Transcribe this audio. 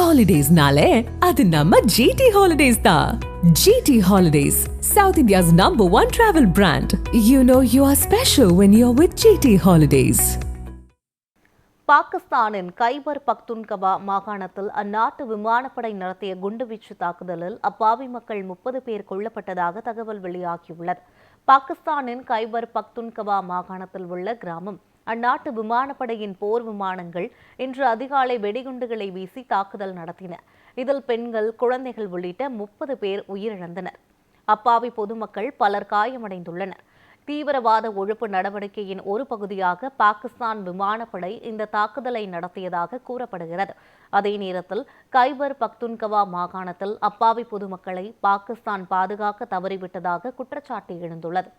ஹாலிடேஸ்னாலே அது நம்ம ஜிடி ஹாலிடேஸ் தான். GT holidays, South India's #1 travel brand. You know you are special when you're with GT Holidays. பாகிஸ்தானின் கைபர் பக்துன்கவா மாகாணத்தில் அந்நாட்டு விமானப்படை நடத்திய குண்டுவீச்சு தாக்குதலில் அப்பாவி மக்கள் 30 பேர் கொல்லப்பட்டதாக தகவல் வெளியாகியுள்ளது. பாகிஸ்தானின் கைபர் பக்துன்கவா மாகாணத்தில் உள்ள கிராமம் அந்நாட்டு விமானப்படையின் போர் விமானங்கள் இன்று அதிகாலை வெடிகுண்டுகளை வீசி தாக்குதல் நடத்தின. இதில் பெண்கள், குழந்தைகள் உள்ளிட்ட 30 பேர் உயிரிழந்தனர். அப்பாவி பொதுமக்கள் பலர் காயமடைந்துள்ளனர். தீவிரவாத ஒழிப்பு நடவடிக்கையின் ஒரு பகுதியாக பாகிஸ்தான் விமானப்படை இந்த தாக்குதலை நடத்தியதாக கூறப்படுகிறது. அதே நேரத்தில் கைபர் பக்துன்கவா மாகாணத்தில் அப்பாவி பொதுமக்களை பாகிஸ்தான் பாதுகாக்க தவறிவிட்டதாக குற்றச்சாட்டு எழுந்துள்ளது.